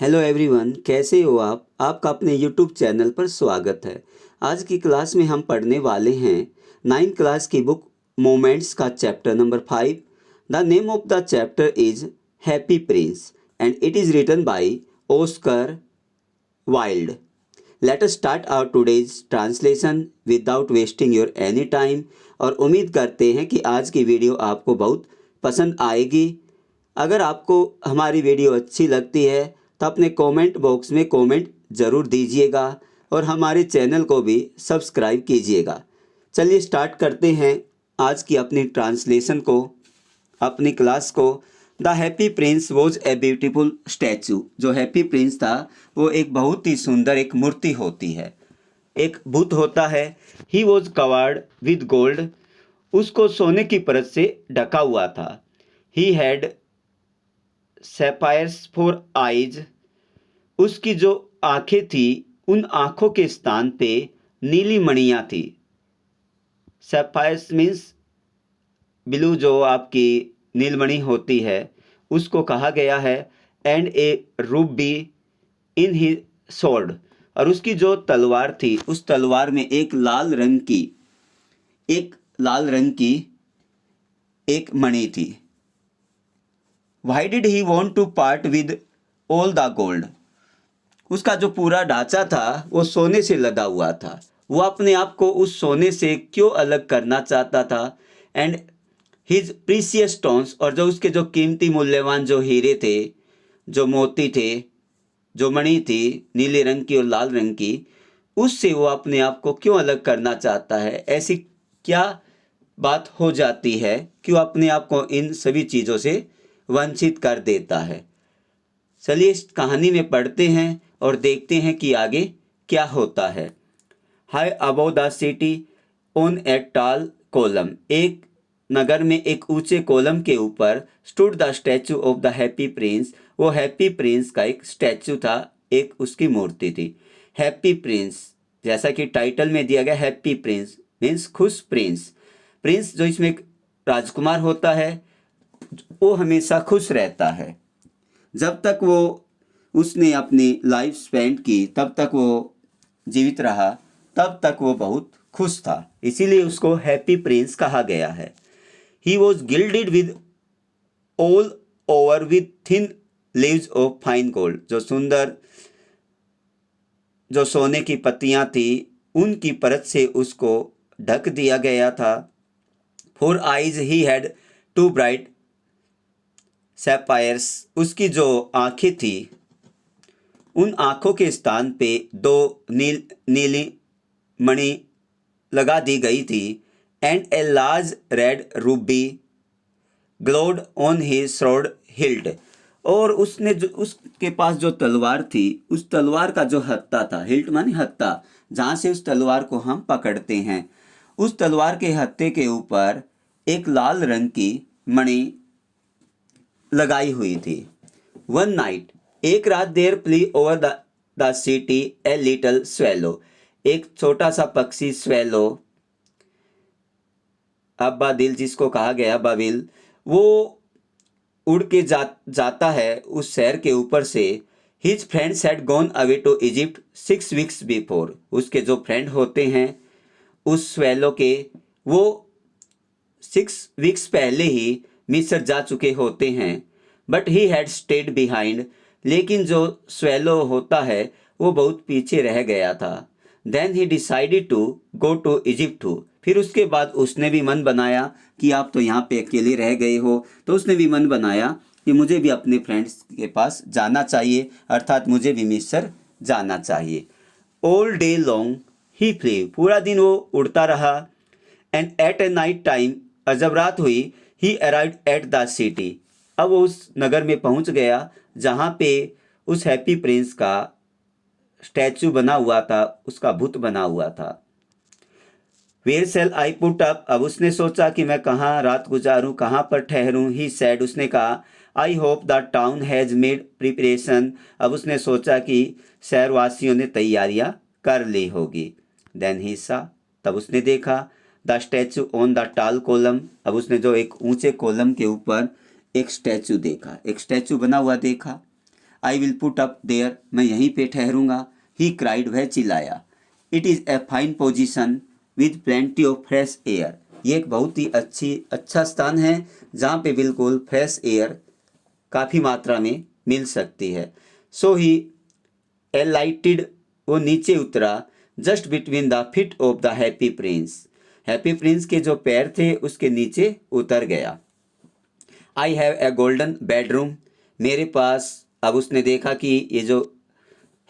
Hello everyone, कैसे हो आप? आपका अपने यूट्यूब चैनल पर स्वागत है। आज की क्लास में हम पढ़ने वाले हैं 9th क्लास की बुक मोमेंट्स का chapter number 5। The name of the chapter is Happy Prince and it is written by Oscar Wilde. Let us start our today's translation without wasting your any time. और उम्मीद करते हैं कि आज की video आपको बहुत पसंद आएगी। अगर आपको हमारी वीडियो अच्छी लगती है तो अपने कमेंट बॉक्स में कमेंट ज़रूर दीजिएगा और हमारे चैनल को भी सब्सक्राइब कीजिएगा। चलिए स्टार्ट करते हैं आज की अपनी ट्रांसलेशन को, अपनी क्लास को। The happy Prince was a beautiful statue. जो हैप्पी प्रिंस था वो एक बहुत ही सुंदर एक मूर्ति होती है, एक बुत होता है। He was covered with gold. उसको सोने की परत से ढका हुआ था। He had sapphires for eyes. उसकी जो आंखें थी उन आंखों के स्थान पे नीली मणियाँ थी। सैफायर्स मीन्स ब्लू, जो आपकी नीलमणि होती है उसको कहा गया है। And A Ruby in he sword. और उसकी जो तलवार थी उस तलवार में एक लाल रंग की एक मणि थी। Why did he want to part with all the gold? उसका जो पूरा ढांचा था वो सोने से लदा हुआ था। वो अपने आप को उस सोने से क्यों अलग करना चाहता था? एंड हिज प्रीसियस स्टोन्स, और जो उसके जो कीमती मूल्यवान जो हीरे थे, जो मोती थे, जो मणि थी नीले रंग की और लाल रंग की, उससे वो अपने आप को क्यों अलग करना चाहता है? ऐसी क्या बात हो जाती है कि वो अपने आप को इन सभी चीज़ों से वंचित कर देता है? चलिए इस कहानी में पढ़ते हैं और देखते हैं कि आगे क्या होता है। High above the city on a tall column. एक नगर में एक ऊंचे कोलम के ऊपर stood the statue of the happy Prince. वो हैप्पी प्रिंस का एक स्टैचू था, एक उसकी मूर्ति थी। हैप्पी प्रिंस, जैसा कि टाइटल में दिया गया, हैप्पी प्रिंस मीन्स खुश प्रिंस। प्रिंस जो इसमें एक राजकुमार होता है, वो हमेशा खुश रहता है। जब तक वो उसने अपनी लाइफ स्पेंड की, तब तक वो जीवित रहा, तब तक वो बहुत खुश था, इसीलिए उसको हैप्पी प्रिंस कहा गया है। He was gilded with all over with thin leaves of fine gold. जो सुंदर जो सोने की पत्तियां थी उनकी परत से उसको ढक दिया गया था। For eyes he had two bright sapphires. उसकी जो आंखें थी उन आंखों के स्थान पे दो नीली मणि लगा दी गई थी। And a large red Ruby glowed on his sword hilt. और उसने जो उसके पास जो तलवार थी, उस तलवार का जो हत्था था, हिल्ट माने हत्था, जहाँ से उस तलवार को हम पकड़ते हैं, उस तलवार के हत्थे के ऊपर एक लाल रंग की मणि लगाई हुई थी। वन नाइट, एक रात, there flew over the city a little swallow. एक छोटा सा पक्षी स्वेलो, अब्बादिल जिसको कहा गया बाबिल, वो उड़ के जाता है उस शहर के ऊपर से। His friends had gone away to Egypt 6 weeks before. उसके जो फ्रेंड होते हैं उस स्वेलो के, वो 6 weeks पहले ही मिस्र जा चुके होते हैं। But he had state behind. लेकिन जो स्वेलो होता है वो बहुत पीछे रह गया था। Then he decided to go to Egypt too. फिर उसके बाद उसने भी मन बनाया कि आप तो यहाँ पे अकेले रह गए हो, तो उसने भी मन बनाया कि मुझे भी अपने फ्रेंड्स के पास जाना चाहिए, अर्थात मुझे भी मिस्र जाना चाहिए। All day long he flew. पूरा दिन वो उड़ता रहा। And at a night time, और जब रात हुई, he arrived at the city. अब वो उस नगर में पहुंच गया जहाँ पे उस हैप्पी प्रिंस का स्टैचू बना हुआ था, उसका बुत बना हुआ था। Where shall I put up. अब उसने सोचा कि मैं कहाँ रात गुजारूं, कहाँ पर ठहरूं। ही सैड, उसने कहा, I hope the town has made preparation. अब उसने सोचा कि शहरवासियों ने तैयारियां कर ली होगी। देन ही सा, तब उसने देखा, the statue on the tall column. अब उसने जो एक ऊंचे कोलम के ऊपर एक स्टैचू देखा, एक स्टैचू बना हुआ देखा। I will put up there, मैं यहीं पे ठहरूंगा। ही क्राइड, वह चिल्लाया। It is a fine position with plenty of fresh air, ये एक बहुत ही अच्छा स्थान है जहाँ पे बिल्कुल फ्रेश एयर काफ़ी मात्रा में मिल सकती है। सो ही एलाइटेड, वो नीचे उतरा। Just between the feet of the happy Prince, happy prince के जो पैर थे उसके नीचे उतर गया। I have a golden bedroom, मेरे पास, अब उसने देखा कि ये जो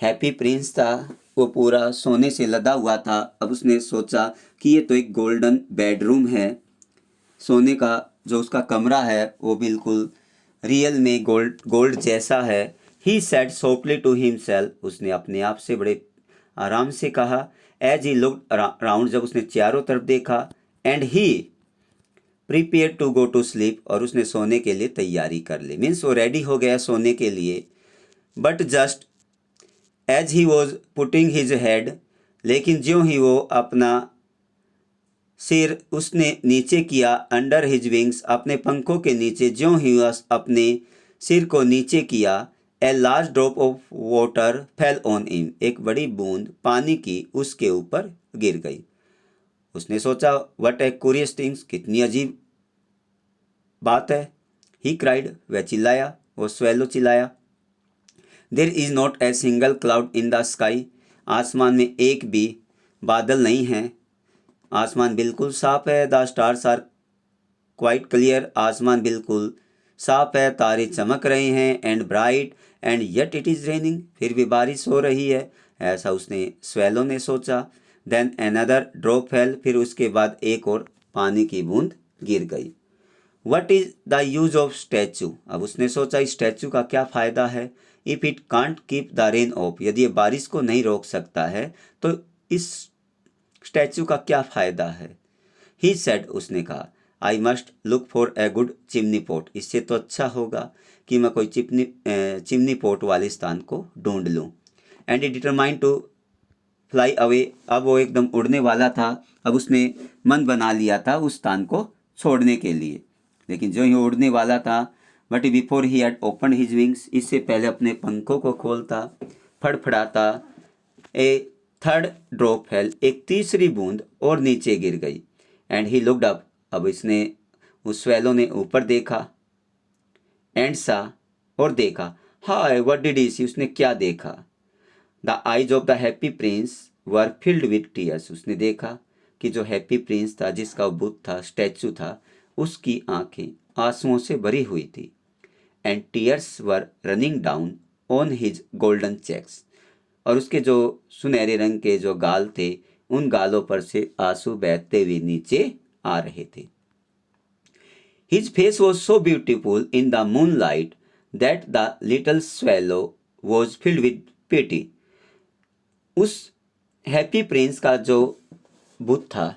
हैप्पी प्रिंस था वो पूरा सोने से लदा हुआ था। अब उसने सोचा कि ये तो एक गोल्डन बेडरूम है, सोने का जो उसका कमरा है वो बिल्कुल रियल में गोल्ड जैसा है। He said softly to himself, उसने अपने आप से बड़े आराम से कहा। एज ही लुक्ड राउंड, जब उसने चारों तरफ देखा। And he prepare to go to sleep, और उसने सोने के लिए तैयारी कर ली, मीन्स वो रेडी हो गया सोने के लिए। But just as he was putting his head, लेकिन ज्यों ही वो अपना सिर उसने नीचे किया, अंडर हिज विंग्स, अपने पंखों के नीचे ज्यों ही अपने सिर को नीचे किया, a large drop of water fell on him, एक बड़ी बूंद पानी की उसके ऊपर गिर गई। उसने सोचा, व्हाट ए क्यूरियस थिंग्स, कितनी अजीब बात है। ही क्राइड, वह चिल्लाया, वो स्वेलो चिल्लाया। There is not a single cloud in the sky, आसमान में एक भी बादल नहीं है, आसमान बिल्कुल साफ है। The stars are quite clear, आसमान बिल्कुल साफ है, तारे चमक रहे हैं। And bright, and yet it is raining, फिर भी बारिश हो रही है, ऐसा उसने स्वेलो ने सोचा। देन अनदर ड्रॉप फेल, फिर उसके बाद एक और पानी की बूंद गिर गई। What is the use of statute, अब उसने सोचा इस स्टैचू का क्या फ़ायदा है। If it can't keep the rain of, यदि ये बारिश को नहीं रोक सकता है तो इस स्टैचू का क्या फ़ायदा है। ही सेड, उसने कहा, I must look for a good chimney pot, इससे तो अच्छा होगा कि मैं कोई चिमनी पोट वाले स्थान को ढूंढ लूँ। And he determined to fly away, अब वो एकदम उड़ने वाला था, अब उसने मन बना लिया था उस स्थान को छोड़ने के लिए। लेकिन जो ही उड़ने वाला था, but before he had open his wings, इससे पहले अपने पंखों को खोलता, फड़फड़ाता, ए थर्ड ड्रॉप फेल, एक तीसरी बूंद और नीचे गिर गई। एंड ही लुक्ड अप, अब इसने उस स्वेलो ने ऊपर देखा। एंड सा, और देखा। हाय व्हाट डिड ही सी, उसने क्या देखा। The eyes of the happy Prince were filled with tears, उसने देखा कि जो हैप्पी प्रिंस था, जिसका बुत था, स्टैचू था, उसकी आंखें आंसुओं से भरी हुई थी। And tears were running down on his golden cheeks, और उसके जो सुनहरे रंग के जो गाल थे, उन गालों पर से आंसू बहते हुए नीचे आ रहे थे। His face was so beautiful in the moonlight that the little swallow was filled with pity, उस हैप्पी प्रिंस का जो बुत था,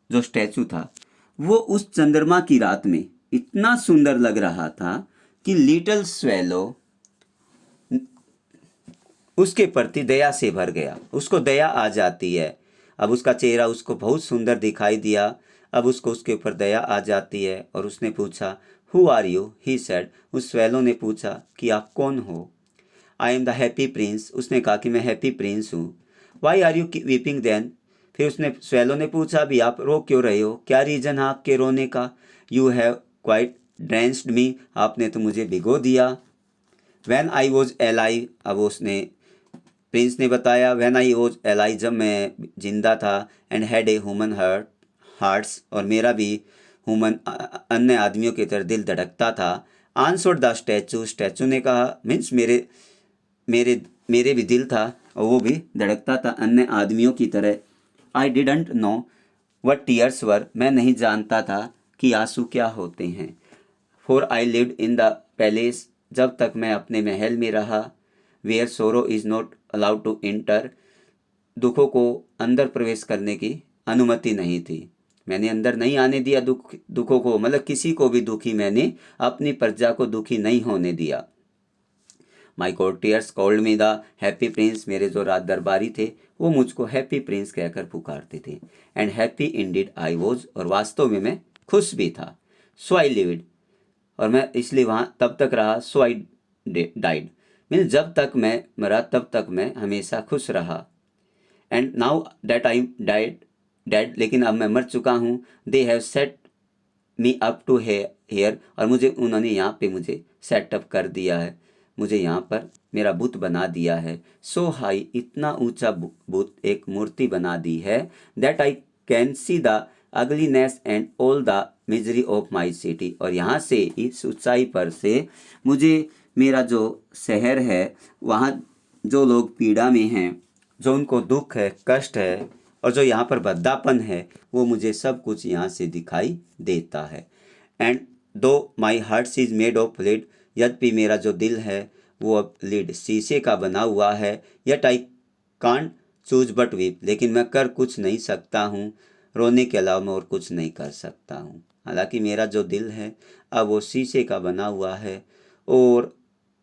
जो स्टैचू था, वो उस चंद्रमा की रात में इतना सुंदर लग रहा था कि लिटिल स्वेलो उसके प्रति दया से भर गया, उसको दया आ जाती है। अब उसका चेहरा उसको बहुत सुंदर दिखाई दिया, अब उसको उसके ऊपर दया आ जाती है। और उसने पूछा, who are you, he said, उस स्वेलो ने पूछा कि आप कौन हो। I am the happy prince, उसने कहा कि मैं हैप्पी प्रिंस हूँ। Why are you weeping then, फिर उसने स्वेलो ने पूछा, भी आप रो क्यों रहे हो, क्या रीज़न है आपके रोने का। यू हैव क्वाइट ड्रेंस्ड मी, आपने तो मुझे भिगो दिया। व्हेन आई वॉज एलाइव, अब उसने प्रिंस ने बताया, व्हेन आई वॉज एलाइव, जब मैं जिंदा था, and had a human hearts, और मेरा भी ह्यूमन अन्य आदमियों की तरह दिल धड़कता था। आंसर्ड द स्टैचू, स्टैचू ने कहा, मीन्स मेरे मेरे मेरे भी दिल था और वो भी धड़कता था अन्य आदमियों की तरह। I didn't know what tears were, मैं नहीं जानता था कि आंसू क्या होते हैं। For I lived in the palace, जब तक मैं अपने महल में रहा। Where sorrow is not allowed to enter, दुखों को अंदर प्रवेश करने की अनुमति नहीं थी। मैंने अंदर नहीं आने दिया दुखों को, मतलब किसी को भी दुखी, मैंने अपनी प्रजा को दुखी नहीं होने दिया। My courtiers called me the happy prince, मेरे जो राज दरबारी थे वो मुझको हैप्पी प्रिंस कहकर पुकारते थे। And happy Indeed I was, और वास्तव में मैं खुश भी था। सो आई लिव्ड, और मैं इसलिए वहाँ तब तक रहा। सो आई डाइड, मीन जब तक मैं मरा तब तक मैं हमेशा खुश रहा। And now that I dead, लेकिन अब मैं मर चुका हूँ। They have set me up to here, और मुझे उन्होंने यहाँ पे मुझे सेटअप कर दिया है, मुझे यहाँ पर मेरा बुत बना दिया है। सो हाई, इतना ऊंचा बुत, एक मूर्ति बना दी है। That I can see the ugliness and all the misery of my city, और यहाँ से इस ऊंचाई पर से मुझे मेरा जो शहर है, वहाँ जो लोग पीड़ा में हैं, जो उनको दुख है, कष्ट है, और जो यहाँ पर बद्दापन है, वो मुझे सब कुछ यहाँ से दिखाई देता है। And though my heart is made of lead, यद्यपि मेरा जो दिल है वो अब लीड शीशे का बना हुआ है। Yet I can't choose but weep, लेकिन मैं कर कुछ नहीं सकता हूँ, रोने के अलावा मैं और कुछ नहीं कर सकता हूँ। हालांकि मेरा जो दिल है अब वो शीशे का बना हुआ है, और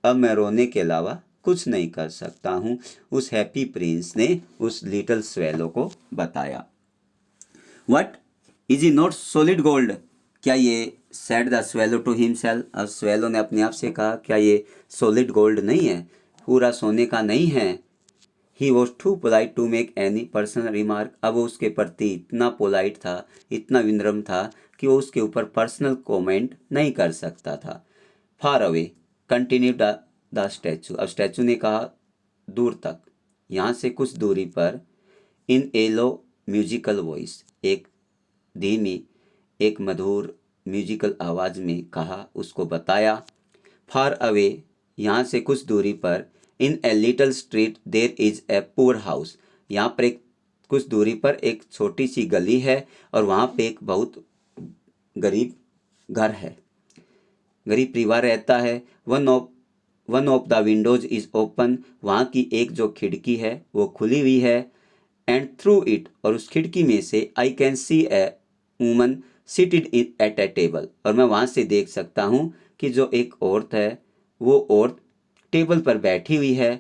अब मैं रोने के अलावा कुछ नहीं कर सकता हूँ, उस हैप्पी प्रिंस ने उस लिटिल स्वेलो को बताया। What is he not solid gold, क्या ये said the swallow to himself, अब स्वेलो ने अपने आप से कहा क्या ये सॉलिड गोल्ड नहीं है, पूरा सोने का नहीं है। He was too polite to make any personal remark, अब वो उसके प्रति इतना पोलाइट था, इतना विनम्र था कि वो उसके ऊपर पर्सनल कमेंट नहीं कर सकता था। Far away continue the statue, अब स्टैचू ने कहा दूर तक, यहाँ से कुछ दूरी पर। In A low musical voice, एक धीमी एक मधुर म्यूजिकल आवाज़ में कहा, उसको बताया। फार अवे, यहाँ से कुछ दूरी पर। In a little street there is a poor house, यहाँ पर एक कुछ दूरी पर एक छोटी सी गली है, और वहाँ पे एक बहुत गरीब घर है, गरीब परिवार रहता है। One of the Windows is open, वहाँ की एक जो खिड़की है वो खुली हुई है। एंड थ्रू इट, और उस खिड़की में से I can see A woman seated at A table, और मैं वहाँ से देख सकता हूँ कि जो एक औरत है वो औरत टेबल पर बैठी हुई है।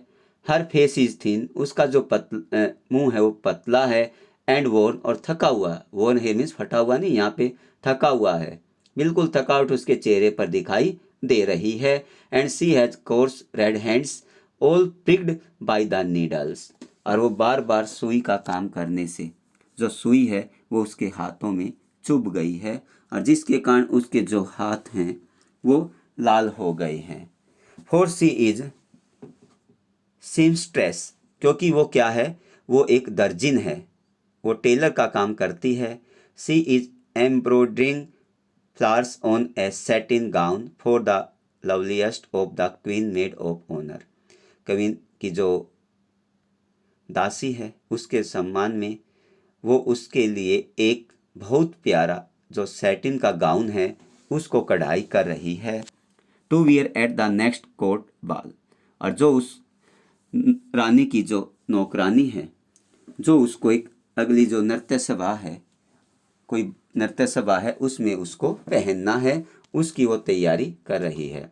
हर फेस इज थिन, उसका जो मुंह है वो पतला है। एंड वोर्न, और थका हुआ, वोर्न है मीन्स फटा हुआ नहीं, यहाँ पे थका हुआ है, बिल्कुल थकावट उसके चेहरे पर दिखाई दे रही है। And she has coarse red hands all pricked by the needles, और वो बार बार सुई का काम करने से जो सुई है वो उसके हाथों में चुभ गई है, और जिसके कारण उसके जो हाथ हैं वो लाल हो गए हैं। फॉर सी इज सीमस्ट्रेस, क्योंकि वो क्या है, वो एक दर्जिन है, वो टेलर का काम करती है। She is embroidering flowers on a satin gown for the loveliest of the queen maid of honour, queen की जो दासी है उसके सम्मान में वो उसके लिए एक बहुत प्यारा जो सैटिन का गाउन है उसको कढ़ाई कर रही है। To wear at the next court ball, और जो उस रानी की जो नौकरानी है, जो उसको एक अगली जो नृत्य सभा है, कोई नृत्य सभा है उसमें उसको पहनना है, उसकी वो तैयारी कर रही है।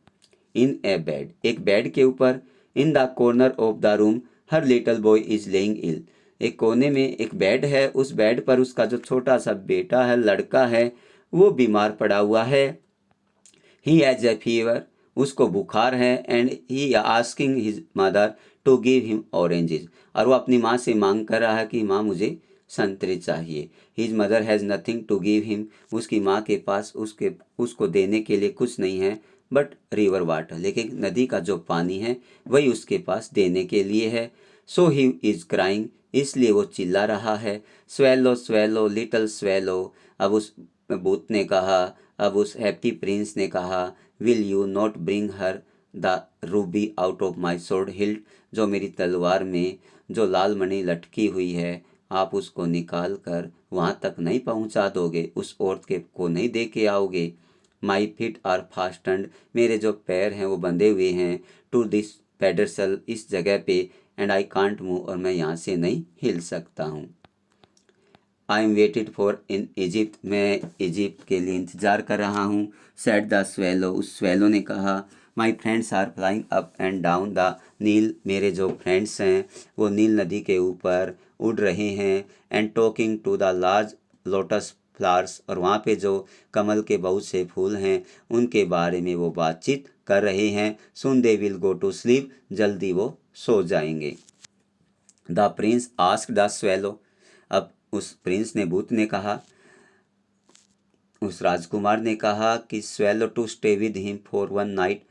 इन ए बेड, एक बेड के ऊपर। In the corner of the room her little boy is lying ill, एक कोने में एक बेड है, उस बेड पर उसका जो छोटा सा बेटा है, लड़का है, वो बीमार पड़ा हुआ है। ही हैज ए फीवर, उसको बुखार है। And he asking his mother to give him oranges, और वो अपनी माँ से मांग कर रहा है कि माँ मुझे संतरे चाहिए। His mother has nothing to give him, उसकी माँ के पास उसको देने के लिए कुछ नहीं है बट रिवर वाटर, लेकिन नदी का जो पानी है वही उसके पास देने के लिए है। सो ही इज क्राइंग, इसलिए वो चिल्ला रहा है। स्वेलो स्वेलो लिटिल स्वेलो, अब उस भूत ने कहा, अब उस हैप्पी प्रिंस ने कहा, will you not bring her the Ruby out of my sword hilt, जो मेरी तलवार में जो लाल मणि लटकी हुई है आप उसको निकाल कर वहाँ तक नहीं पहुँचा दोगे, उस औरत के को नहीं दे के आओगे। माई फीट आर फास्टन्ड, मेरे जो पैर हैं वो बंधे हुए हैं, टू दिस पेडरसल, इस जगह पे। एंड आई कांट मूव, और मैं यहाँ से नहीं हिल सकता हूँ। I am waited for in Egypt, मैं इजिप्ट के लिए इंतज़ार कर रहा हूँ। सेड द स्वेलो, उस स्वेलो ने कहा। My friends are flying up and down the Nile, मेरे जो फ्रेंड्स हैं वो नील नदी के ऊपर उड़ रहे हैं। And talking to the large lotus flowers, और वहाँ पे जो कमल के बहुत से फूल हैं उनके बारे में वो बातचीत कर रहे हैं। Soon they will go to sleep, जल्दी वो सो जाएंगे। The prince ask the swallow, अब उस प्रिंस ने भूत ने कहा, उस राजकुमार ने कहा कि swallow to stay with him for one night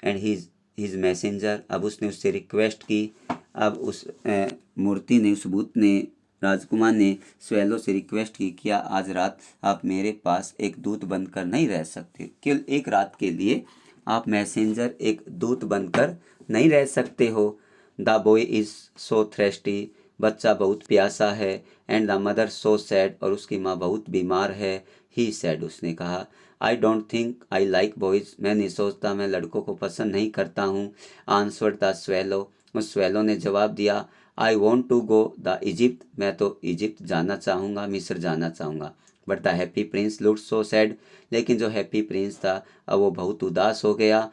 and his messenger. अब उसने उससे रिक्वेस्ट की। अब उस मूर्ति ने, उस भूत ने, राजकुमार ने स्वेलो से रिक्वेस्ट की, क्या आज रात आप मेरे पास एक दूत बनकर नहीं रह सकते? केवल एक रात के लिए आप मैसेंजर, एक दूत बनकर नहीं रह सकते हो? The boy is so thirsty, बच्चा बहुत प्यासा है। And the mother so sad, और उसकी माँ बहुत बीमार है। ही सैड, उसने कहा, I don't think I like boys, मैं नहीं सोचता, मैं लड़कों को पसंद नहीं करता हूँ। आंसर्ड द स्वेलो, उस स्वेलो ने जवाब दिया, I want to go the Egypt, मैं तो इजिप्ट जाना चाहूँगा, मिस्र जाना चाहूँगा। But the happy prince looked so sad, लेकिन जो हैप्पी प्रिंस था अब वो बहुत उदास हो गया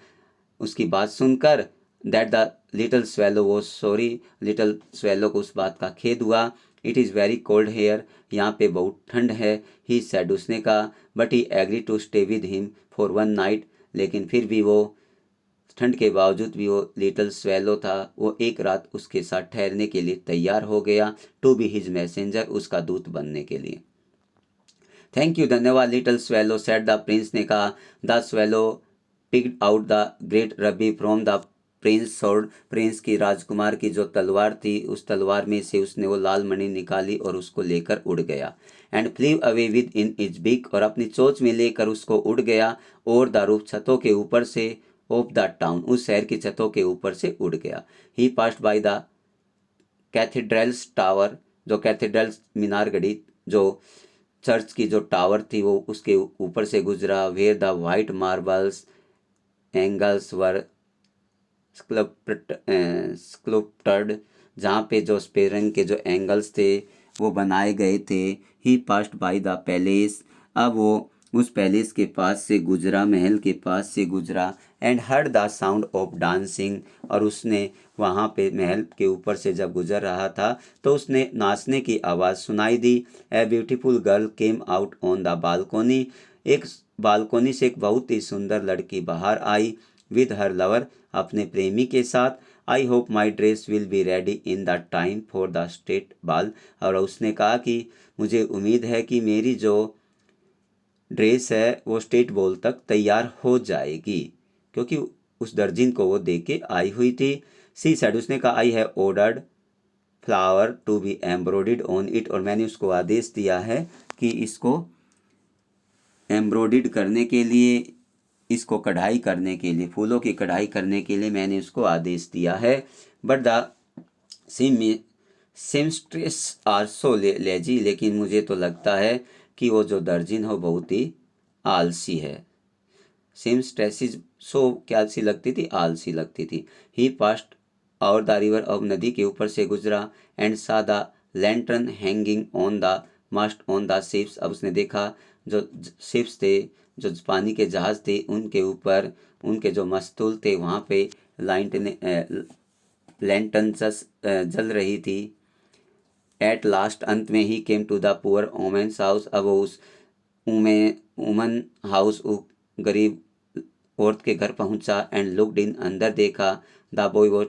उसकी बात सुनकर। That the little swallow was sorry, little swallow को उस बात का खेद हुआ। It is very cold here, यहाँ पे बहुत ठंड है। ही सैड, उसने कहा, but he agree to stay with him for one night, लेकिन फिर भी वो, ठंड के बावजूद भी वो लिटिल स्वेलो था, वो एक रात उसके साथ ठहरने के लिए तैयार हो गया। टू बी हिज मैसेंजर, उसका दूत बनने के लिए। थैंक यू, धन्यवाद little swallow, said the prince ने कहा। The swallow picked out the great rabi from the Prince sword, Prince की, राजकुमार की जो तलवार थी, उस तलवार में से उसने वो लाल मणि निकाली और उसको लेकर उड़ गया। And flew away with in his beak, और अपनी चोंच में लेकर उसको उड़ गया। और द रूफ, छतों के ऊपर से, ऑफ द टाउन, उस शहर की छतों के ऊपर से उड़ गया। He passed by the cathedral's tower, जो कैथेड्रल मीनार गढ़ी, जो चर्च की जो टावर थी वो उसके ऊपर से गुजरा। Where the white marbles angels were sculptured, जहाँ पे जो सफेद रंग के जो एंगल्स थे वो बनाए गए थे। ही पास्ड बाय द पैलेस, अब वो उस पैलेस के पास से गुजरा, महल के पास से गुजरा। And heard the sound of dancing, और उसने वहाँ पे महल के ऊपर से जब गुजर रहा था तो उसने नाचने की आवाज़ सुनाई दी। A beautiful girl came out on the balcony, एक बालकोनी से एक बहुत ही सुंदर लड़की बाहर आई। विद हर लवर, अपने प्रेमी के साथ। I hope my dress will be ready in the time for the state बाल, और उसने कहा कि मुझे उम्मीद है कि मेरी जो ड्रेस है वो स्टेट बॉल तक तैयार हो जाएगी, क्योंकि उस दर्जिन को वो दे के आई हुई थी। सी सेड, उसने कहा, I have ordered flower to be embroidered on it, और मैंने उसको आदेश दिया है कि इसको एम्ब्रॉयडर्ड करने के लिए, इसको कढ़ाई करने के लिए, फूलों की कढ़ाई करने के लिए मैंने उसको आदेश दिया है। But the seamstress are so lazy, लेकिन मुझे तो लगता है कि वो जो दर्जिन हो बहुत ही आलसी है। सेमस्ट्रेसिस सो क्या सी लगती थी? आलसी लगती थी। ही पास्ट और द रिवर, अब नदी के ऊपर से गुजरा। And saw the lantern hanging on the must on the ships, अब उसने देखा जो शिप्स थे, जो पानी के जहाज थे, उनके ऊपर उनके जो मस्तूल थे वहाँ पे लैंटर्न जल रही थी। एट लास्ट, अंत में, he came to the poor woman's house, अब वो उस वुमन हाउस, गरीब औरत के घर पहुंचा। एंड लुक्ड इन, अंदर देखा। द बॉय वो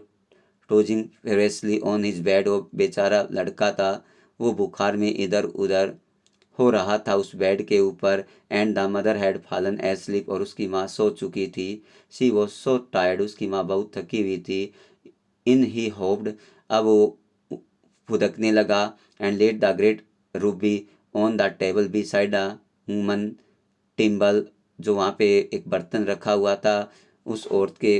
टोजिंग फेरेसली ऑन हिज बेड, वो बेचारा लड़का था, वो बुखार में इधर उधर हो रहा था उस बेड के ऊपर। And the mother had fallen asleep, और उसकी माँ सो चुकी थी। शी वॉज सो टायर्ड, उसकी माँ बहुत थकी हुई थी। इन ही होप्ड, अब वो फुदकने लगा। And laid the great ruby on the table beside a woman thimble, जो वहाँ पे एक बर्तन रखा हुआ था, उस औरत के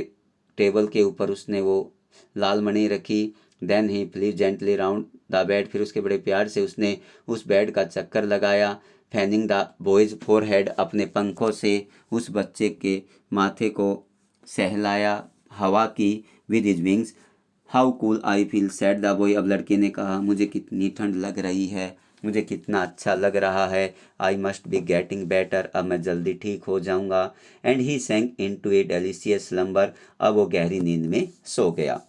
टेबल के ऊपर उसने वो लाल मणि रखी। Then he flew gently round the bed, फिर उसके बड़े प्यार से उसने उस बेड का चक्कर लगाया। फैनिंग द बॉयज फोरहेड, अपने पंखों से उस बच्चे के माथे को सहलाया, हवा की। With his wings, how cool I feel, said the boy, अब लड़के ने कहा, मुझे कितनी ठंड लग रही है, मुझे कितना अच्छा लग रहा है। I must be getting better, अब मैं जल्दी ठीक हो जाऊंगा। And he sank into a delicious slumber, अब वो गहरी नींद में सो गया।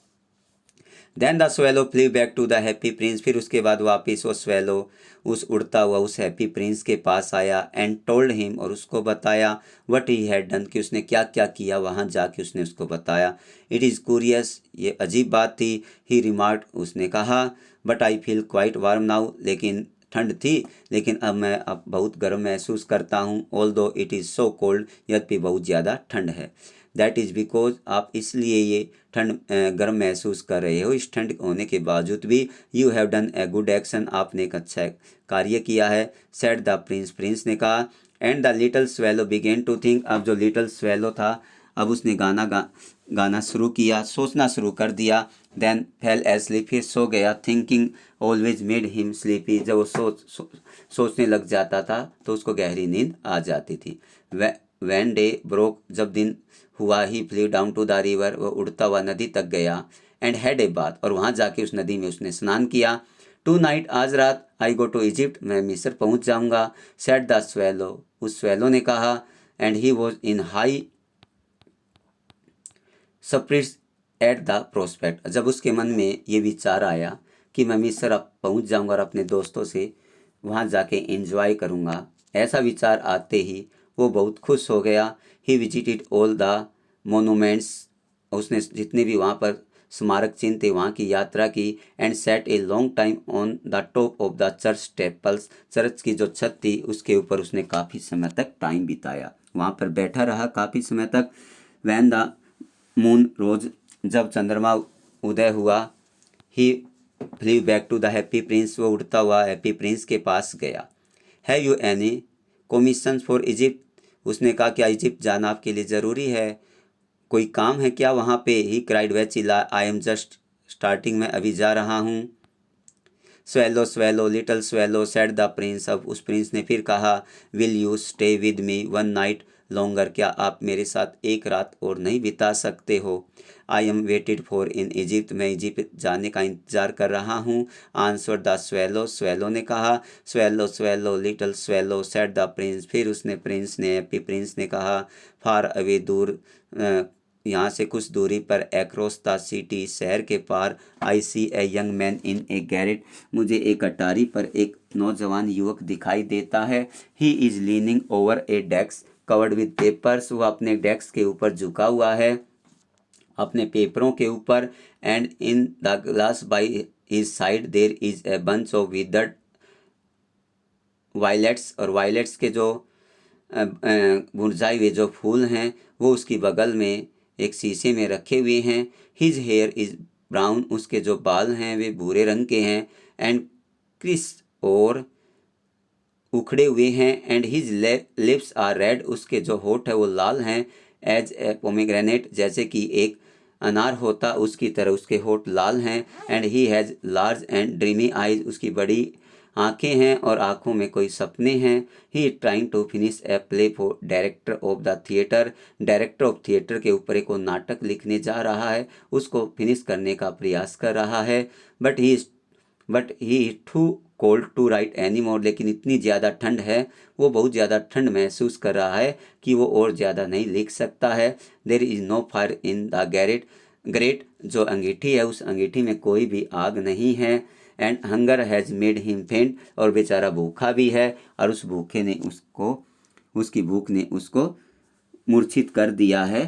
Then the swallow flew back to the happy prince, फिर उसके बाद वापिस वो स्वेलो उस उड़ता हुआ उस हैप्पी प्रिंस के पास आया एंड टोल्ड हिम, और उसको बताया व्हाट ही हैड डन, कि उसने क्या क्या किया वहाँ जाके उसने उसको बताया। इट इज़ क्यूरियस, ये अजीब बात थी। ही रिमार्क, उसने कहा, but I feel quite warm now, लेकिन ठंड थी लेकिन अब बहुत गर्म महसूस करता हूँ। ऑल दो इट इज़ सो कोल्ड, यद्यपि बहुत ज़्यादा ठंड है। दैट इज़ बिकॉज, आप इसलिए ये ठंड गर्म महसूस कर रहे हो, इस ठंड होने के बावजूद भी। You have done a good action, आपने एक अच्छा कार्य किया है। सेड द प्रिंस, प्रिंस ने कहा। And the little swallow began to think, अब जो लिटल स्वेलो था अब उसने गाना शुरू किया, सोचना शुरू कर दिया। देन फेल एस्लीप, फिर सो गया। Thinking always made him sleepy, जब वो सोचने लग जाता था तो उसको गहरी नींद आ जाती थी। वैन डे ब्रोक, जब दिन हुआ, he flew down to the river, वो उड़ता हुआ नदी तक गया। एंड हैड ए बाथ, और वहाँ जाके उस नदी में उसने स्नान किया। टू नाइट, आज रात, आई गो टू इजिप्ट, मैं मिस्र पहुँच जाऊँगा। सेड द स्वेलो, उस स्वेलो ने कहा। And he was in high surprise at the prospect, जब उसके मन में ये विचार आया कि मैं मिस्र अब पहुँच जाऊँगा और अपने दोस्तों से वहाँ जाके एंजॉय करूँगा, ऐसा विचार आते ही वो बहुत खुश हो गया। He visited all the monuments, उसने जितने भी वहाँ पर स्मारक चिन्ह थे वहाँ की यात्रा की। And set a long time on the top of the church staples, church की जो छत थी उसके ऊपर उसने काफ़ी समय तक टाइम बिताया, वहाँ पर बैठा रहा काफ़ी समय तक। वैन द मून रोज, जब चंद्रमा उदय हुआ, he flew back to the happy Prince, वो उड़ता हुआ हैप्पी प्रिंस के पास गया। Have you any commission for Egypt, उसने कहा क्या इजिप्ट जाना आपके लिए ज़रूरी है, कोई काम है क्या वहाँ पे। ही क्राइड, वह चिल्ला, आई एम जस्ट स्टार्टिंग, में अभी जा रहा हूँ। Swallow swallow little swallow said the prince, अब उस प्रिंस ने फिर कहा, will you stay with me one night longer, क्या आप मेरे साथ एक रात और नहीं बिता सकते हो। I am waited for in Egypt, मैं इजिप्ट जाने का इंतजार कर रहा हूँ। आंसर द स्वेलो, स्वेलो ने कहा। Swallow swallow little swallow said the prince, फिर उसने प्रिंस ने हैप्पी प्रिंस ने कहा, फार अवे, दूर यहाँ से कुछ दूरी पर, एक्रॉस द सिटी, शहर के पार, I see a young man in a garret, मुझे एक अटारी पर एक नौजवान युवक दिखाई देता है। He is leaning over A desk covered with papers, वह अपने डेस्क के ऊपर झुका हुआ है अपने पेपरों के ऊपर। And in the glass by his side there is a bunch of withered violets, और वायलेट्स के जो मुरझाए हुए जो फूल हैं वो उसकी बगल में एक शीशे में रखे हुए हैं। हिज हेयर इज ब्राउन, उसके जो बाल हैं वे भूरे रंग के हैं। एंड क्रिस, और उखड़े हुए हैं। And his lips are red, उसके जो होठ है वो लाल हैं। एज ए पोमेग्रेनेट, जैसे कि एक अनार होता उसकी तरह उसके होठ लाल हैं। And he has large and dreamy eyes, उसकी बड़ी आँखें हैं और आँखों में कोई सपने हैं। He is trying to finish a play for director of the theatre, director of theatre के ऊपर एक नाटक लिखने जा रहा है, उसको फिनिश करने का प्रयास कर रहा है। But he is too cold to write any more, लेकिन इतनी ज़्यादा ठंड है, वो बहुत ज़्यादा ठंड महसूस कर रहा है कि वो और ज़्यादा नहीं लिख सकता है। There is no fire in the grate, जो अंगीठी है उस अंगीठी में कोई भी आग नहीं है। And hunger has made him फेंट, और बेचारा भूखा भी है और उस भूखे ने उसकी भूख ने उसको मूर्छित कर दिया है,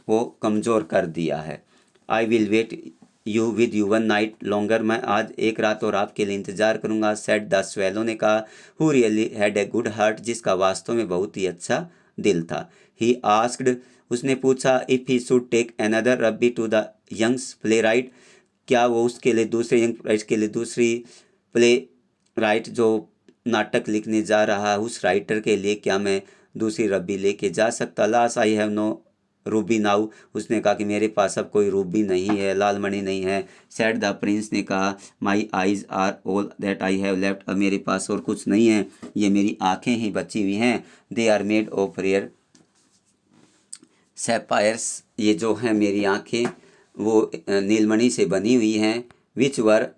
वो कमज़ोर कर दिया है। I will wait you with you one night longer, मैं आज एक रात और आपके लिए इंतज़ार करूँगा। सेड द स्वेलो ने कहा। Who really had a good heart, जिसका वास्तव में बहुत ही अच्छा दिल था। ही आस्क्ड, उसने पूछा, if he should take another ruby to the young's playwright, क्या वो उसके लिए दूसरे यंग राइट्स के लिए दूसरी प्ले राइट जो नाटक लिखने जा रहा है उस राइटर के लिए क्या मैं दूसरी रब्बी लेके जा सकता। Last I have no ruby now, उसने कहा कि मेरे पास अब कोई रूबी नहीं है, लाल मणि नहीं है। सेड द प्रिंस ने कहा, my eyes are all that I have left, अब मेरे पास और कुछ नहीं है, ये मेरी आँखें ही बची हुई हैं। They are made of rare sapphires, ये जो हैं मेरी आँखें वो नीलमणि से बनी हुई हैं। Which were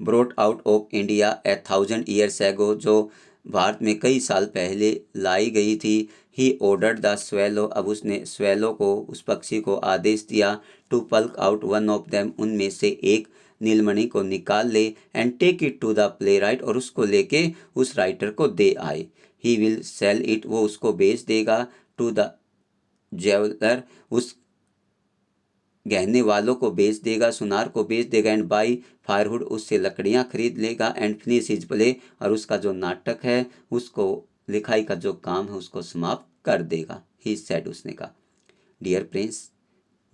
brought out of India 1000 years ago, जो भारत में कई साल पहले लाई गई थी। ही ऑर्डर्ड द स्वेलो, अब उसने स्वेलो को, उस पक्षी को आदेश दिया, to pluck out one of them, उनमें से एक नीलमणि को निकाल ले, and take it to the playwright, और उसको लेके उस राइटर को दे आए। ही विल सेल इट, वो उसको बेच देगा, टू द ज्वेलर, उस गहने वालों को बेच देगा, सुनार को बेच देगा, एंड बाई फायरवुड, उससे लकड़ियां खरीद लेगा, एंड फिनिश हिज प्ले, और उसका जो नाटक है, उसको लिखाई का जो काम है उसको समाप्त कर देगा। ही सेड, उसने कहा। Dear prince,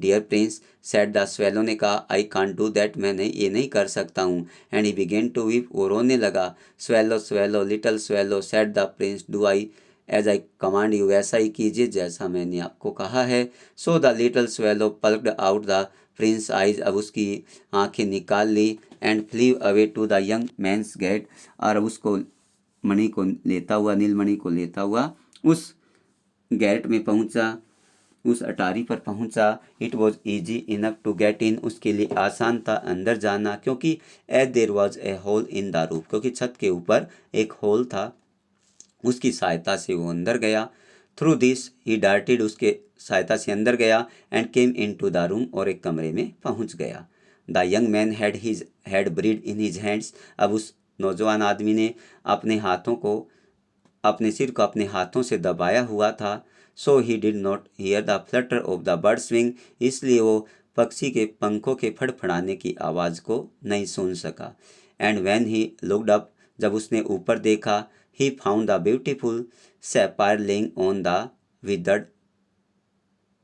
dear prince said the swallow, ने कहा, आई कांट डू दैट, मैं नहीं, ये नहीं कर सकता हूँ। And he began to weep, वो रोने लगा। Swallow swallow little swallow said the prince, do I as I command you, वैसा ही कीजिए जैसा मैंने आपको कहा है। So the little swallow plucked out the prince eyes, अब उसकी आंखें निकाल ली, and flew away to the young man's gate, और उसको मणि को लेता हुआ, नीलमणि को लेता हुआ उस गेट में पहुंचा, उस अटारी पर पहुंचा। It was easy enough to get in, उसके लिए आसान था अंदर जाना, क्योंकि as there was a hole in the roof, क्योंकि छत के ऊपर एक होल था, उसकी सहायता से वो अंदर गया। थ्रू दिस ही डार्टेड, उसके सहायता से अंदर गया, and came into the room, और एक कमरे में पहुंच गया। The young man had his head buried in his hands, अब उस नौजवान आदमी ने अपने हाथों को, अपने सिर को अपने हाथों से दबाया हुआ था। So he did not hear the flutter of the bird's wing, इसलिए वो पक्षी के पंखों के फड़फड़ाने की आवाज़ को नहीं सुन सका। And when he looked up, जब उसने ऊपर देखा, he found the beautiful sapphire laying on the withered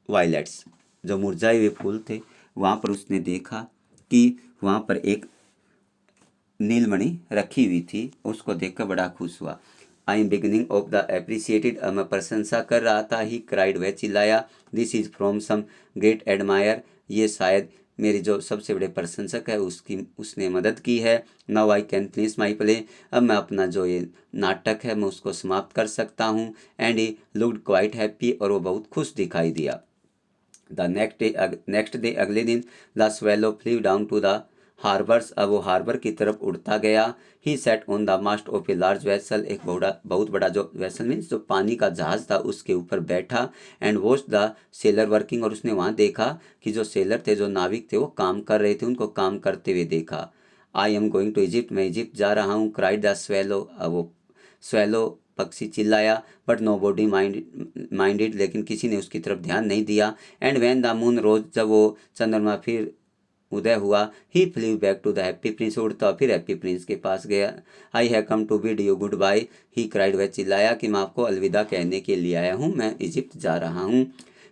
violets, जो मुरझाए हुए फूल थे, वहाँ पर उसने देखा कि वहाँ पर एक नीलमणि रखी हुई थी। उसको देखकर बड़ा खुश हुआ। I am beginning of the appreciated, अब मैं प्रशंसा कर रहा था। ही क्राइड, वह चिल्लाया, this is from some great admirer, ये शायद मेरे जो सबसे बड़े प्रशंसक है उसकी, उसने मदद की है। Now I can finish my play, अब मैं अपना जो ये नाटक है मैं उसको समाप्त कर सकता हूँ। And he looked quite happy, और वो बहुत खुश दिखाई दिया। द नेक्स्ट डे, अगले दिन, the swallow flew down to the harbours, अब वो हार्बर की तरफ उड़ता गया। He sat on the mast of a large vessel, एक बहुत बड़ा जो वेसल मीन्स जो पानी का जहाज था उसके ऊपर बैठा। And watch the seller working, और उसने वहाँ देखा कि जो सेलर थे, जो नाविक थे, वो काम कर रहे थे, उनको काम करते हुए देखा। I am going to Egypt, मैं इजिप्ट जा रहा हूँ। क्राइड द स्वेलो, अब वो स्वेलो पक्षी चिल्लाया, बट नो बॉडी माइंडेड, लेकिन किसी ने उसकी तरफ ध्यान नहीं दिया। And when the moon rose, जब वो चंद्रमा फिर उदय हुआ, he flew back to the happy prince, उड़ता फिर हैप्पी प्रिंस के पास गया। I have come to bid you goodbye, he cried, वह चिल्लाया कि मैं आपको अलविदा कहने के लिए आया हूँ, मैं इजिप्ट जा रहा हूँ।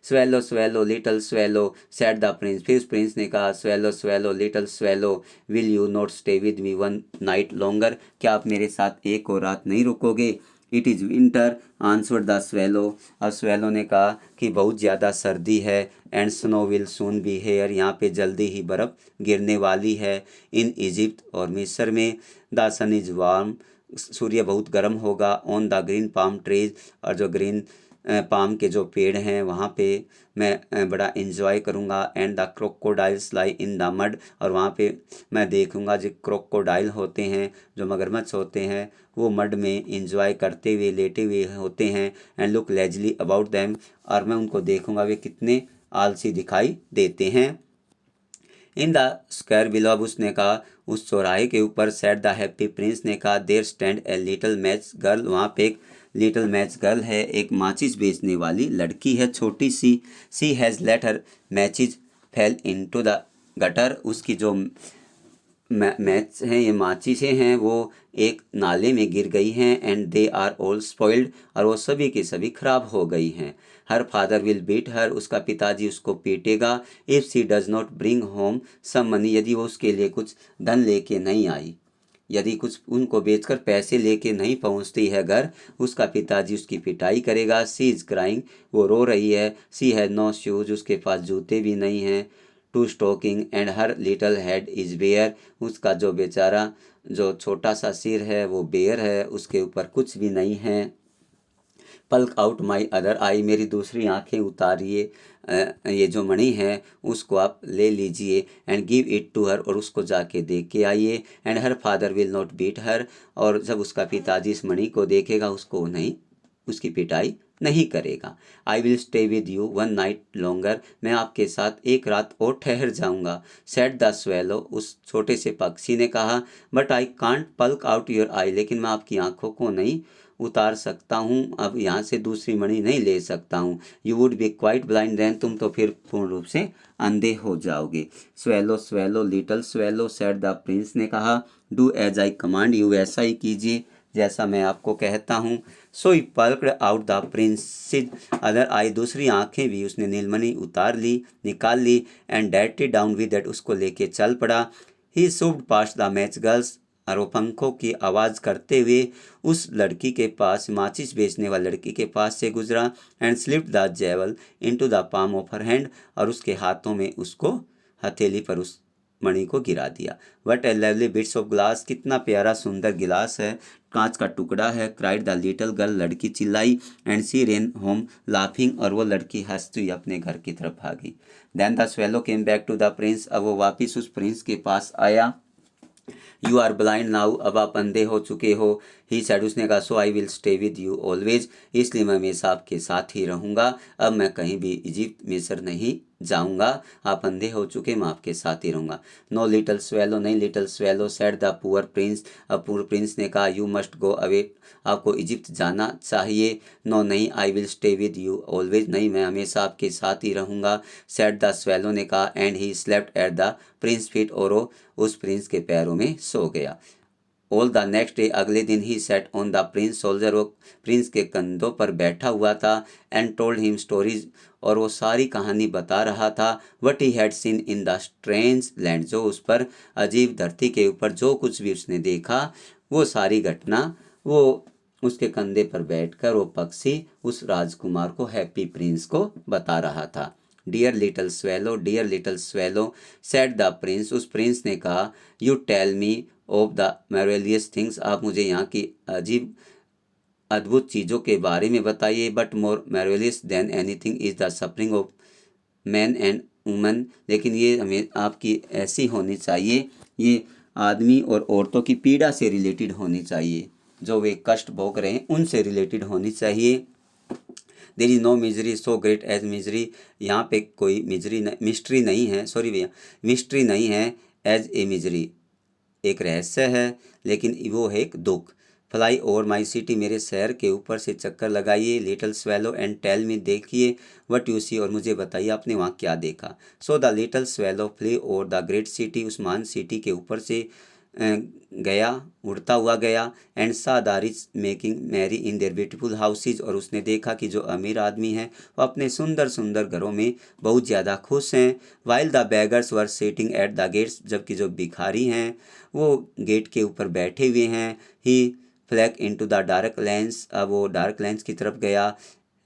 Swallow swallow little swallow said the prince, फिर उस प्रिंस ने कहा, swallow swallow little swallow will you not stay with me one night longer, क्या आप मेरे साथ एक और रात नहीं रुकोगे। It is winter answered the swallow, अब स्वेलो ने कहा कि बहुत ज़्यादा सर्दी है। And snow will soon be here, यहाँ पे जल्दी ही बर्फ़ गिरने वाली है। इन इजिप्ट, और मिस्र में, द सन इज वार्म, सूर्य बहुत गर्म होगा। On the green palm trees, और जो ग्रीन पाम के जो पेड़ हैं वहाँ पे मैं बड़ा इन्जॉय करूँगा। And the crocodiles lie in the mud, और वहाँ पे मैं देखूँगा जो क्रोकोडाइल होते हैं, जो मगरमच्छ होते हैं, वो मड में इंजॉय करते हुए लेटे हुए होते हैं। And look Leslie about them, और मैं उनको देखूँगा वे कितने आलसी दिखाई देते हैं। इन द स्क्वायर बिलो, अब उसने कहा, उस चौराहे के ऊपर, सेट द हैप्पी प्रिंस ने कहा, there stand a little match girl, वहाँ पे एक लिटिल मैच गर्ल है, एक माचिस बेचने वाली लड़की है छोटी सी। She has let her matches fall into the gutter, उसकी जो मैच हैं, ये माचिसें हैं, वो एक नाले में गिर गई हैं। And they are all spoiled, और वो सभी की सभी खराब हो गई हैं। Her father will beat her, उसका पिताजी उसको पीटेगा। If she does not bring home some money, यदि वो उसके लिए कुछ धन लेके नहीं आई, यदि कुछ उनको बेचकर पैसे लेके नहीं पहुंचती है घर, उसका पिताजी उसकी पिटाई करेगा। सी इज़ क्राइंग, वो रो रही है। सी हैज़ नो शूज़, उसके पास जूते भी नहीं हैं। Two stocking, and her little head is bare, उसका जो बेचारा जो छोटा सा सिर है वो बेयर है, उसके ऊपर कुछ भी नहीं है। पल्क आउट माई अदर आई, मेरी दूसरी आंखें उतारिए, ये जो मणि है उसको आप ले लीजिए। And give it to her, और उसको जाके दे के आइए। And her father will not beat her, और जब उसका पिताजी इस मणि को देखेगा उसको नहीं, उसकी पिटाई नहीं करेगा। आई will stay with you one night longer, मैं आपके साथ एक रात और ठहर जाऊंगा। सेड द स्वेलो, उस छोटे से पक्षी ने कहा। But I can't pluck out your eye, लेकिन मैं आपकी आंखों को नहीं उतार सकता हूँ, अब यहाँ से दूसरी मणि नहीं ले सकता हूँ। You would be quite blind then, तुम तो फिर पूर्ण रूप से अंधे हो जाओगे। Swallow swallow little swallow, said the prince ने कहा। Do as I command you, वैसा ही कीजिए जैसा मैं आपको कहता हूँ। So he plucked out the prince's other eye, दूसरी आंखें भी उसने नीलमणि उतार ली, निकाल ली। एंड डैट डाउन विद दैट, उसको लेके चल पड़ा। He swooped past the match girls, और वो पंखों की आवाज़ करते हुए उस लड़की के पास, माचिस बेचने वाली लड़की के पास से गुजरा। And slipped the jewel into the palm of her hand, और उसके हाथों में उसको हथेली पर उस मणि को गिरा दिया। What A lovely bits of glass, कितना प्यारा सुंदर गिलास है, कांच का टुकड़ा है। क्राइड द लिटिल गर्ल, लड़की चिल्लाई। And she ran home laughing, और वो लड़की हंसती हुई अपने घर की तरफ भागी। Then the swallow came back to the prince, अब वो वापिस उस प्रिंस के पास आया। यू आर ब्लाइंड नाउ, अब आप अंधे हो चुके हो। ही सेड, उसने कहा। So I will stay with you always, इसलिए मैं हमेशा आपके साथ ही रहूँगा, अब मैं कहीं भी इजिप्ट मिस्र नहीं जाऊँगा, आप अंधे हो चुके, मैं आपके साथ ही रहूँगा। नो लिटिल स्वेलो, नहीं little swallow, said the poor Prince, अब पुअर प्रिंस ने कहा। यू मस्ट गो अवे, आपको इजिप्ट जाना चाहिए। नो नहीं, आई will stay with you always, नहीं मैं हमेशा आपके साथ ही रहूँगा। सेड द स्वेलो ने कहा। And he slept at the Prince feet, और वो उस प्रिंस के पैरों में सो गया। ऑल द नेक्स्ट डे, अगले दिन he sat on the prince shoulder, वो प्रिंस के कंधों पर बैठा हुआ था। एंड टोल्ड हिम स्टोरीज, और वो सारी कहानी बता रहा था। What he had seen in the strange land, जो उस पर अजीब धरती के ऊपर जो कुछ भी उसने देखा, वो सारी घटना वो उसके कंधे पर बैठकर वो पक्षी उस राजकुमार को, हैप्पी प्रिंस को बता रहा था। Dear little swallow, said the prince, उस प्रिंस ने कहा। You tell me of the marvellous things, आप मुझे यहाँ की अजीब अद्भुत चीज़ों के बारे में बताइए। But more marvellous than anything is the suffering of man and woman, लेकिन ये हमें आपकी ऐसी होनी चाहिए, ये आदमी और औरतों की पीड़ा से रिलेटेड होनी चाहिए, जो वे कष्ट भोग रहे हैं उनसे रिलेटेड होनी चाहिए। There is no misery so great as misery, यहाँ पे कोई मिस्ट्री नहीं है, सॉरी भैया, मिस्ट्री नहीं है एज ए मिजरी, एक रहस्य है, लेकिन वो है एक दुख। फ्लाई ओवर माई सिटी, मेरे शहर के ऊपर से चक्कर लगाइए। Little swallow and tell me, देखिए वट यू सी, और मुझे बताइए आपने वहाँ क्या देखा। So the little swallow flew over the great city, उस महान सिटी के ऊपर से गया, उड़ता हुआ गया। And saw the rich making merry in their beautiful houses, और उसने देखा कि जो अमीर आदमी हैं वो अपने सुंदर सुंदर घरों में बहुत ज़्यादा खुश हैं। While the beggars were sitting at the gates, जबकि जो भिखारी हैं वो गेट के ऊपर बैठे हुए हैं। He flew into the dark lands, अब वो डार्क लैंड्स की तरफ गया।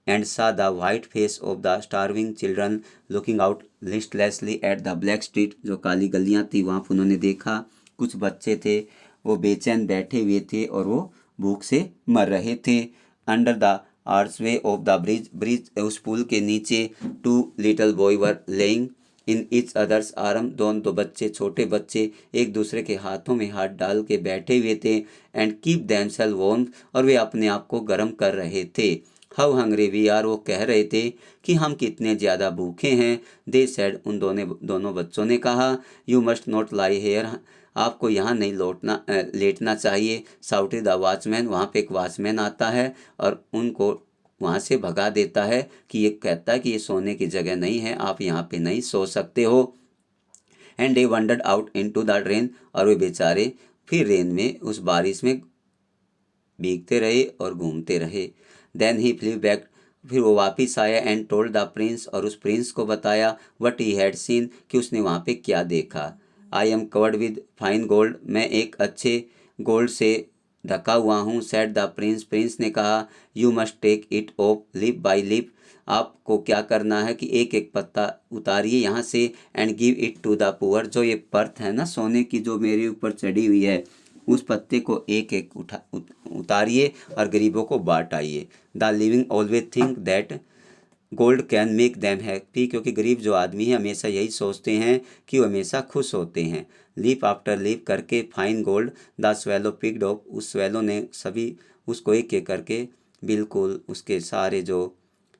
And saw the white face of the starving children looking out listlessly at the black street, जो काली गलियाँ थी वहाँ पर उन्होंने देखा कुछ बच्चे थे वो बेचैन बैठे हुए थे और वो भूख से मर रहे थे। Under the archway of the bridge, उस पुल के नीचे two little boy were lying in each others arm, दो बच्चे, छोटे बच्चे एक दूसरे के हाथों में हाथ डाल के बैठे हुए थे। एंड कीप देमसेल्फ वार्म, और वे अपने आप को गर्म कर रहे थे। हाउ हंग्री वी आर, वो कह रहे थे कि हम कितने ज़्यादा भूखे हैं। दे सेड, उन दोनों बच्चों ने कहा। You must not lie here, आपको यहाँ नहीं लेटना चाहिए। साउटेड द वॉचमैन, वहाँ पे एक वॉचमैन आता है और उनको वहाँ से भगा देता है कि ये कहता है कि ये सोने की जगह नहीं है, आप यहाँ पे नहीं सो सकते हो। And they wandered out into the rain, और वे बेचारे फिर रेन में, उस बारिश में भीगते रहे और घूमते रहे। देन ही फ्ली बैक, फिर वो वापस आया। एंड टोल्ड द प्रिंस, और उस प्रिंस को बताया व्हाट ही हैड सीन, कि उसने वहाँ पे क्या देखा। I am covered with fine gold, मैं एक अच्छे गोल्ड से ढका हुआ हूँ। सेड द प्रिंस, प्रिंस ने कहा। You must take it off leaf by leaf, आपको क्या करना है कि एक एक पत्ता उतारिए यहाँ से। And give it to the poor, जो ये परत है ना सोने की जो मेरे ऊपर चढ़ी हुई है, उस पत्ते को एक एक उतारिए और गरीबों को बांट आइए। The living always think that gold can make them happy, क्योंकि गरीब जो आदमी है हमेशा यही सोचते हैं कि वो हमेशा खुश होते हैं। लीप आफ्टर लीप करके fine gold the swallow picked up, उस स्वेलो ने सभी उसको एक एक करके बिल्कुल उसके सारे जो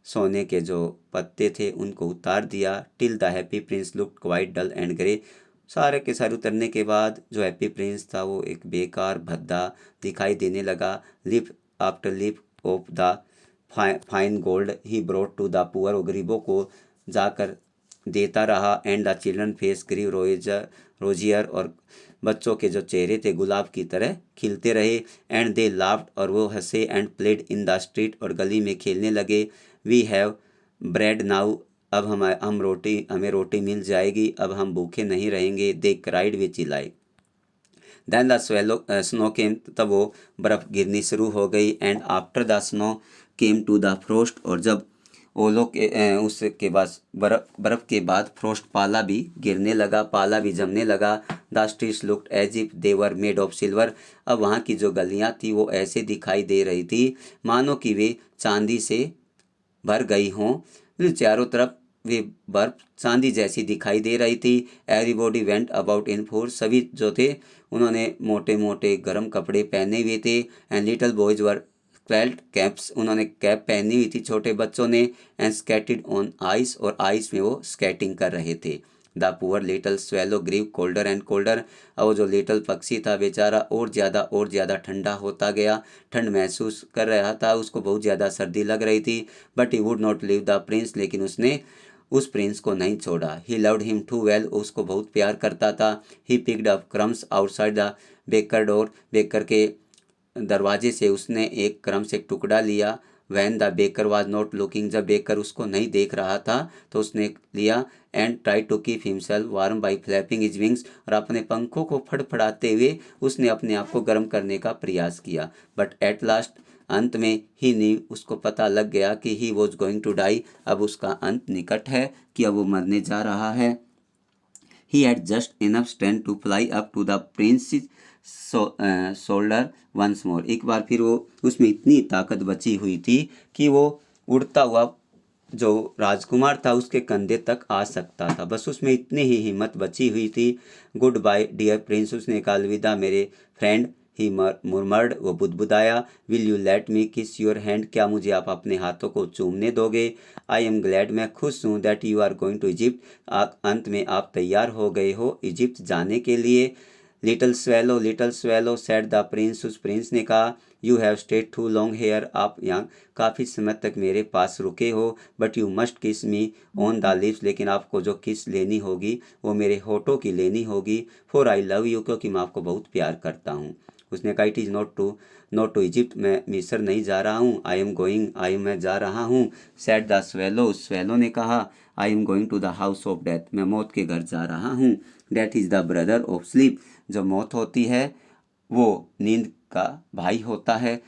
सोने के जो पत्ते थे उनको उतार दिया। Till the happy prince looked quite dull and grey. सारे के सारे उतरने के बाद जो हैप्पी प्रिंस था वो एक बेकार भद्दा दिखाई देने लगा। Leaf after leaf of the fine gold he brought to the poor. वो गरीबों को जाकर देता रहा। And the children face grew rosier और बच्चों के जो चेहरे थे गुलाब की तरह खिलते रहे। एंड दे लाफ्ड और वो हंसे। And played in the street और गली में खेलने लगे। We have bread now. अब हमें रोटी मिल जाएगी, अब हम भूखे नहीं रहेंगे। दे क्राइड वे चिल्लाए। Then the snow came. तब वो बर्फ़ गिरनी शुरू हो गई। And after the snow came to the frost. और जब ओलों के उसके बाद बर्फ़ के बाद फ्रोस्ट पाला भी गिरने लगा, पाला भी जमने लगा। The streets looked as if they were made of silver. अब वहाँ की जो गलियाँ थी वो ऐसे दिखाई दे रही थी मानो कि वे चांदी से भर गई हों। चारों तरफ वे बर्फ चांदी जैसी दिखाई दे रही थी। Everybody went about in four. सभी जो थे उन्होंने मोटे मोटे गर्म कपड़े पहने हुए थे। And little boys wore quilt caps. उन्होंने कैप पहनी हुई थी छोटे बच्चों ने। And skated on ice. और आइस में वो स्केटिंग कर रहे थे। The poor little swallow grew colder and colder. और वो जो लिटल पक्षी था बेचारा और ज़्यादा ठंडा होता गया। ठंड महसूस कर रहा था, उसको बहुत ज़्यादा सर्दी लग रही थी। But he would not leave the prince. लेकिन उसने उस प्रिंस को नहीं छोड़ा। He loved him too well. उसको बहुत प्यार करता था। He picked up crumbs outside the baker door. Baker के दरवाजे से उसने एक क्रम से एक टुकड़ा लिया। When the baker was not looking. जब बेकर उसको नहीं देख रहा था तो उसने लिया। And try to keep himself warm by flapping his wings. और अपने पंखों को फड़फड़ाते हुए उसने अपने आप को गर्म करने का प्रयास किया। बट एट लास्ट अंत में ही नी उसको पता लग गया कि he was going to die. अब उसका अंत निकट है, कि अब वो मरने जा रहा है। He had just enough strength to fly up to the prince's shoulder once more। एक बार फिर वो उसमें इतनी ताकत बची हुई थी कि वो उड़ता हुआ जो राजकुमार था उसके कंधे तक आ सकता था। बस उसमें इतनी ही हिम्मत बची हुई थी। Goodbye dear prince. उसने कहा अलविदा मेरे फ्रेंड। ही मुरमर्ड। वो बुदबुदाया। विल यू लेट मी किस योर हैंड। क्या मुझे आप अपने हाथों को चूमने दोगे। I am glad. मैं खुश हूँ। That you are going to Egypt. अंत में आप तैयार हो गए हो इजिप्ट जाने के लिए। Little swallow said the prince. उस प्रिंस ने कहा you have stayed too long here. आप यहाँ काफ़ी समय तक मेरे पास रुके हो। बट यू मस्ट किस मी ऑन द लिप्स। लेकिन आपको जो किस लेनी होगी वो मेरे होठों की लेनी होगी। For I love you. क्योंकि मैं आपको बहुत प्यार करता हूँ। उसने कहा it is not to Egypt. मैं मिस्र नहीं जा रहा हूँ। I am going. मैं जा रहा हूँ। Said the swallow. स्वेलो ने कहा I am going to the house of death. मैं मौत के घर जा रहा हूँ। Death is the brother of sleep. जो मौत होती है वो नींद का भाई होता है।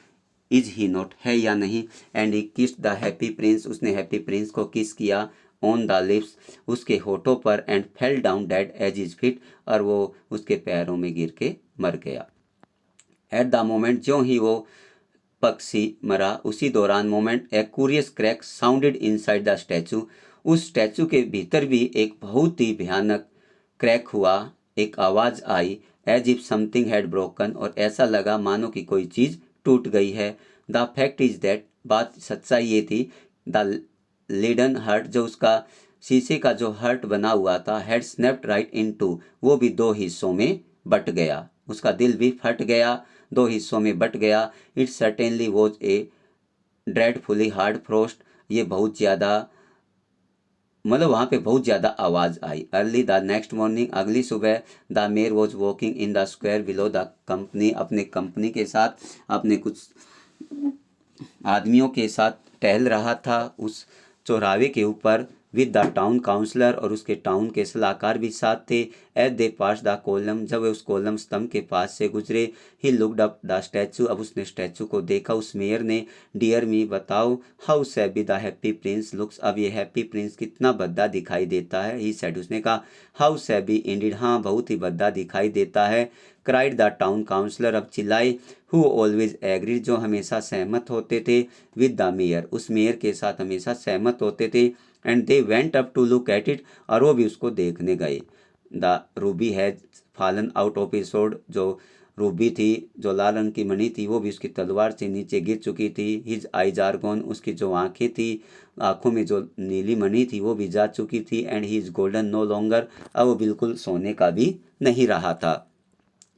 इज ही नॉट, है या नहीं। And he kissed the happy prince. उसने हैप्पी प्रिंस को किस किया ऑन द लिप्स, उसके होठों पर। And fell down dead at his feet. और वो उसके पैरों में गिर के मर गया। एट द मोमेंट, ज्यों ही वो पक्षी मरा उसी दौरान moment A curious crack sounded inside the statue. उस स्टैचू के भीतर भी एक बहुत ही भयानक क्रैक हुआ, एक आवाज़ आई। As if something had broken. और ऐसा लगा मानो कि कोई चीज़ टूट गई है। द फैक्ट इज दैट, बात सच्चाई ये थी, द लिडन हर्ट, जो उसका शीशे का जो हर्ट बना हुआ था, had snapped right in two. वो भी दो हिस्सों में बट गया। उसका दिल भी फट गया, दो हिस्सों में बट गया। It certainly was a dreadfully hard frost. ये बहुत ज़्यादा, मतलब वहाँ पे बहुत ज़्यादा आवाज़ आई। अर्ली द नेक्स्ट मॉर्निंग, अगली सुबह, the mayor was walking in the square below the company. अपने कंपनी के साथ, अपने कुछ आदमियों के साथ टहल रहा था उस चौराहे के ऊपर। विद द टाउन काउंसलर, और उसके टाउन के सलाहकार भी साथ थे। As they passed the column, जब वे उस कोलम स्तंभ के पास से गुजरे। He looked up the statue, अब उसने स्टैचू को देखा। उस मेयर ने, डियर मी, बताओ, how SEBI the happy Prince looks. अब ये हैप्पी प्रिंस कितना भद्दा दिखाई देता है। ही सेड, उसने कहा, हाउ सैबी इंडीड, हाँ बहुत ही भद्दा दिखाई देता है। क्राइड द टाउन काउंसलर, अब चिल्लाए। हु ऑलवेज एग्रीड, जो हमेशा सहमत होते थे। विद द मेयर, उस मेयर के साथ हमेशा सहमत होते थे। And they went up to look at it, और वो भी उसको देखने गए। The ruby has fallen out of his sword, जो रूबी थी, जो लाल रंग की मणि थी, वो भी उसकी तलवार से नीचे गिर चुकी थी। हिज आइज आर गॉन, उसकी जो आंखें थी, आंखों में जो नीली मणि थी वो भी जा चुकी थी। And he is golden no longer, अब वो बिल्कुल सोने का भी नहीं रहा था।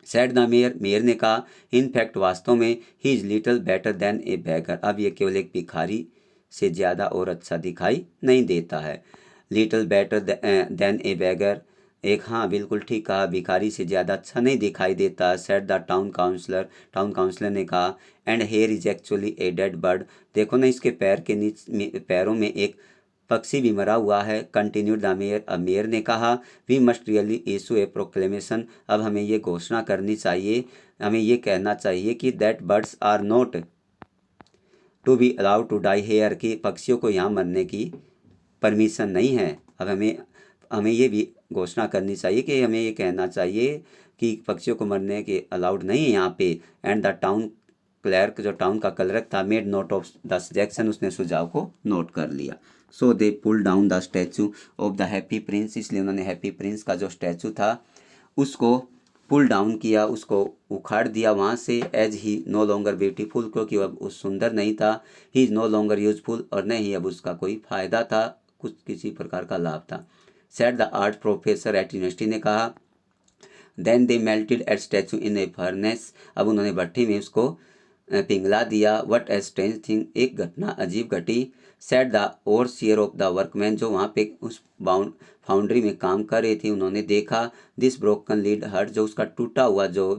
सेड द मेयर, मेयर ने कहा, इन फैक्ट वास्तव में he is little better than A bagger, अब ये केवल एक भिखारी से ज़्यादा और अच्छा दिखाई नहीं देता है। लिटिल बेटर देन ए बैगर, एक, हाँ बिल्कुल ठीक कहा, भिखारी से ज़्यादा अच्छा नहीं दिखाई देता। Said the town councillor, town councillor ने कहा, and here is actually a dead bird, देखो ना इसके पैर के नीचे, पैरों में एक पक्षी भी मरा हुआ है। कंटिन्यूड द मेयर, अब मेयर ने कहा, we must really issue a proclamation, अब हमें ये घोषणा करनी चाहिए, हमें ये कहना चाहिए कि that birds are not to be allowed to die here, कि पक्षियों को यहाँ मरने की परमिशन नहीं है। अब हमें ये भी घोषणा करनी चाहिए कि हमें ये कहना चाहिए कि पक्षियों को मरने के अलाउड नहीं है यहाँ पे। एंड द टाउन क्लर्क, जो टाउन का क्लर्क था, made note of the suggestion, उसने सुझाव को नोट कर लिया। So they pull down the statue of the happy prince, इसलिए उन्होंने हैप्पी प्रिंस का जो स्टैचू था उसको पुल डाउन किया, उसको उखाड़ दिया वहाँ से। As he no longer beautiful, क्योंकि अब उस सुंदर नहीं था। He is no longer useful, और न ही अब उसका कोई फ़ायदा था, कुछ किसी प्रकार का लाभ था। Said the art professor at university ने कहा, then they melted at statue in a furnace, अब उन्होंने भट्टी में उसको पिघला दिया। वट ए स्ट्रेंज थिंग, एक घटना अजीब घटी। Said the overseer of the workman, जो वहाँ पे उस फाउंड्री में काम कर रही थी, उन्होंने देखा, दिस ब्रोकन लीड हर्ट, जो उसका टूटा हुआ जो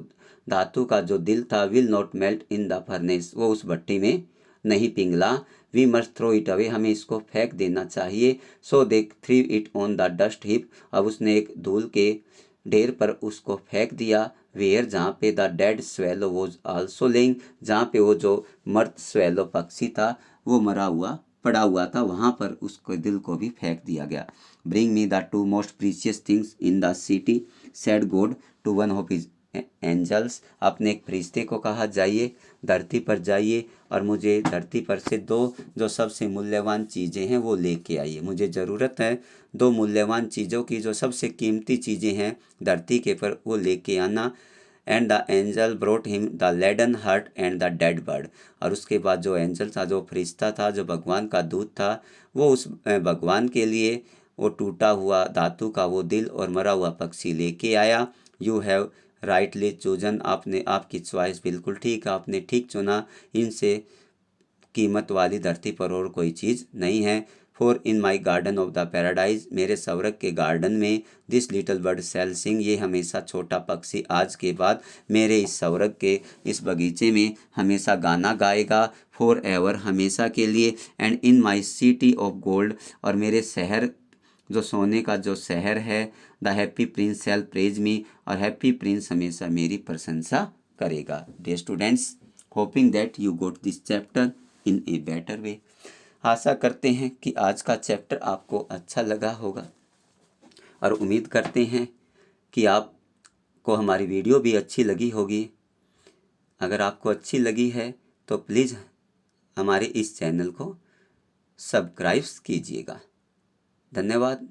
धातु का जो दिल था, will not melt in the furnace, वो उस भट्टी में नहीं पिघला। We must throw it away, हमें इसको फेंक देना चाहिए। So they threw it on the dust heap, अब उसने एक धूल के ढेर पर उसको फेंक दिया। वेयर, जहाँ पे the dead swallow was also laying, जहाँ पे वो जो मर्द स्वेलो पक्षी था वो मरा हुआ पड़ा हुआ था, वहाँ पर उसके दिल को भी फेंक दिया गया। Bring me the two most precious things in the city, said God to one of his angels, अपने एक फरिश्ते को कहा, जाइए धरती पर जाइए और मुझे धरती पर से दो जो सबसे मूल्यवान चीज़ें हैं वो लेके आइए, मुझे ज़रूरत है दो मूल्यवान चीज़ों की, जो सबसे कीमती चीज़ें हैं धरती के पर, वो लेके आना। And the angel brought him the leaden heart and the dead bird, और उसके बाद जो एंजल था, जो फरिश्ता था, जो भगवान का दूत था, वो उस भगवान के लिए वो टूटा हुआ धातु का वो दिल और मरा हुआ पक्षी लेके आया। यू हैव राइटली चूजन, आपने, आपकी चॉइस बिल्कुल ठीक है, आपने ठीक चुना, इनसे कीमत वाली धरती पर और कोई चीज़ नहीं है। For in my garden of the paradise, मेरे स्वर्ग के गार्डन में, दिस लिटिल बर्ड शैल सिंग, ये हमेशा छोटा पक्षी आज के बाद मेरे इस स्वर्ग के इस बगीचे में हमेशा गाना गाएगा। फॉर एवर, हमेशा के लिए। And in my city of gold, और मेरे शहर, जो सोने का जो शहर है, the happy prince shall praise me, और हैप्पी प्रिंस हमेशा मेरी प्रशंसा करेगा। Dear students, hoping that you got this chapter in a better way, आशा करते हैं कि आज का चैप्टर आपको अच्छा लगा होगा, और उम्मीद करते हैं कि आपको हमारी वीडियो भी अच्छी लगी होगी। अगर आपको अच्छी लगी है तो प्लीज़ हमारे इस चैनल को सब्सक्राइब कीजिएगा। धन्यवाद।